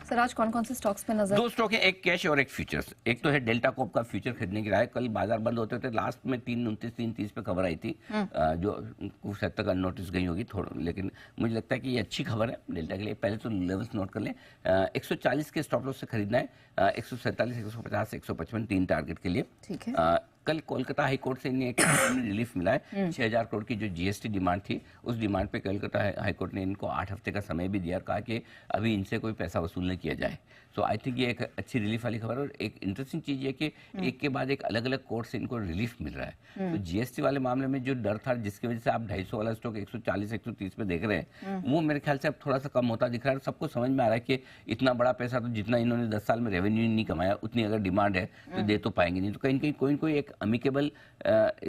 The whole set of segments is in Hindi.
सर आज कौन कौन से स्टॉक्स पे नजर? दो स्टॉक है, एक कैश और एक फ्यूचर्स। एक तो है डेल्टा कॉप का फ्यूचर खरीदने की राय। कल बाजार बंद होते थे, लास्ट में 329 330 पे खबर आई थी जो कुछ हद तक अननोटिस गई होगी थोड़ा, लेकिन मुझे लगता है कि ये अच्छी खबर है डेल्टा के लिए। पहले तो लेवल्स नोट कर लें, 140 के स्टॉप लॉस से खरीदना है, 147 150 155 तीन टारगेट के लिए। ठीक है। कल कोलकाता हाई कोर्ट से इन्हें एक रिलीफ मिला है। 6000 करोड़ की जो जीएसटी डिमांड थी, उस डिमांड पे कोलकाता हाई कोर्ट ने इनको 8 हफ्ते का समय भी दिया और कहा कि अभी इनसे कोई पैसा वसूल नहीं किया जाए। सो आई थिंक ये एक अच्छी रिलीफ वाली खबर है। और एक इंटरेस्टिंग चीज़ ये कि एक के बाद एक अलग अलग कोर्ट से इनको रिलीफ मिल रहा है। तो जीएसटी वाले मामले में जो डर था, जिसकी वजह से आप 250 वाला स्टॉक 140 130 पे देख रहे हैं, वो मेरे ख्याल से अब थोड़ा सा कम होता दिख रहा है। सबको समझ में आ रहा है कि इतना बड़ा पैसा तो जितना इन्होंने 10 साल में रेवेन्यू नहीं कमाया, उतनी अगर डिमांड है तो दे तो पाएंगे नहीं। तो कहीं कहीं कोई कोई एक अमिकेबल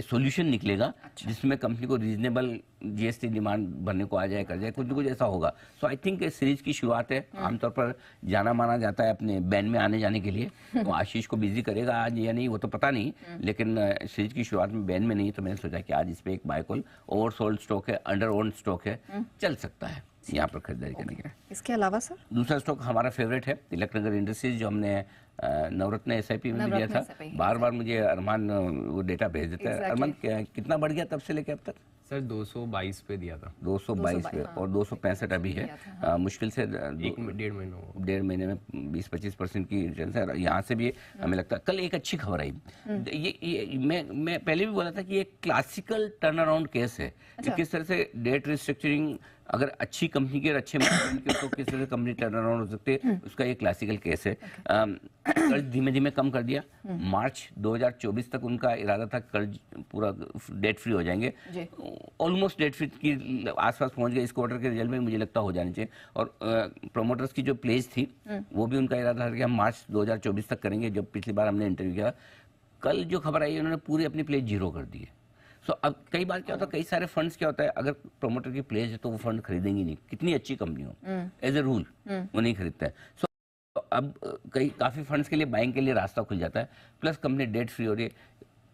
सॉल्यूशन निकलेगा जिसमें कंपनी को रीजनेबल जीएसटी डिमांड भरने को आ जाए, कर जाए, कुछ न कुछ ऐसा होगा। सो आई थिंक सीरीज की शुरुआत है। आमतौर पर जाना माना जाता है अपने बैन में आने जाने के लिए, तो आशीष को बिजी करेगा आज या नहीं वो तो पता नहीं, लेकिन सीरीज की शुरुआत में बैन में नहीं, तो मैंने सोचा कि आज इस पे एक बाय कॉल। ओवरसोल्ड स्टॉक है, अंडर ओन्ड स्टॉक है, चल सकता है यहाँ पर खरीदारी करने के लिए। इसके अलावा सर दूसरा स्टॉक हमारा फेवरेट है तिलक नगर इंडस्ट्रीज, जो हमने नवरत्न एसआईपी में दिया था। बार बार मुझे अरमान वो डेटा भेज देता है। अरमान कितना बढ़ गया तब से लेके अब तक? सर 222 पे दिया था। 222 पे और 265 अभी है। मुश्किल से डेढ़ महीने में 20-25% की रिटर्न है। यहाँ से भी हमें लगता है कल एक अच्छी खबर आई। ये मैं पहले भी बोला था कि एक क्लासिकल टर्न अराउंड केस है कि किस तरह से डेट रिस्ट्रक्चरिंग अगर अच्छी कंपनी के अच्छे मैनेजमेंट के तो किस तरह से कंपनी टर्न अराउंड हो सकती है, उसका ये क्लासिकल केस है। कर्ज धीमे धीमे कम कर दिया। मार्च 2024 तक उनका इरादा था कर्ज पूरा डेट फ्री हो जाएंगे, ऑलमोस्ट डेट फ्री की आसपास पहुंच गए। इस क्वार्टर के रिजल्ट में मुझे लगता हो जानी चाहिए। और प्रोमोटर्स की जो प्लेज थी वो भी उनका इरादा था कि हम मार्च 2024 तक करेंगे, जब पिछली बार हमने इंटरव्यू किया। कल जो खबर आई उन्होंने पूरी अपनी प्लेज जीरो कर दी है। सो अब कई बार क्या होता है, कई सारे फंड्स क्या होता है, अगर प्रोमोटर की प्लेज है तो वो फंड खरीदेंगे नहीं, कितनी अच्छी कंपनी हो, एज ए रूल वो नहीं खरीदता है। सो अब काफी फंड्स के लिए बाइंग के लिए रास्ता खुल जाता है। प्लस कंपनी डेट फ्री हो रही है,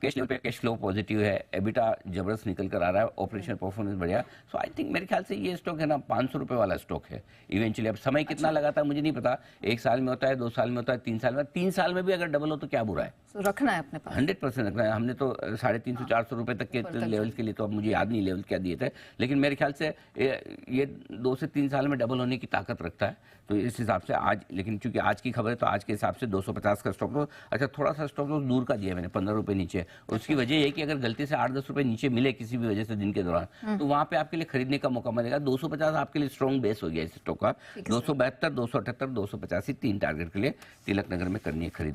कैश लेवल पे कैश फ्लो पॉजिटिव है, एबिटा जबरदस्त निकल कर आ रहा है, ऑपरेशनल परफॉर्मेंस बढ़िया। सो आई थिंक मेरे ख्याल से ये स्टॉक है ना 500 रुपए वाला स्टॉक है इवेंचुअली। अब समय कितना लगाता है मुझे नहीं पता, 1 साल में होता है, 2 साल में होता है, 3 साल में। 3 साल में भी अगर डबल हो तो क्या बुरा है। रखना है अपने पास, 100% रखना है। हमने तो 350-400 रुपए तक के लेवल के लिए, तो अब मुझे याद नहीं लेवल क्या दिए थे, लेकिन मेरे ख्याल से ये 2 से 3 साल में डबल होने की ताकत रखता है। तो इस हिसाब से आज, लेकिन चूंकि आज की खबर है तो आज के हिसाब से 250 का स्टॉक लॉस। अच्छा, थोड़ा सा स्टॉक लॉस दूर का दिया मैंने, 15 रुपए नीचे। उसकी वजह यह कि अगर गलती से 8-10 रुपए नीचे मिले किसी भी वजह से दिन के दौरान, तो वहां पे आपके लिए खरीदने का मौका मिलेगा। 250 आपके लिए स्ट्रॉन्ग बेस हो गया इस स्टॉक का। 272 278 285 तीन टारगेट के लिए तिलक नगर में करनी है खरीद।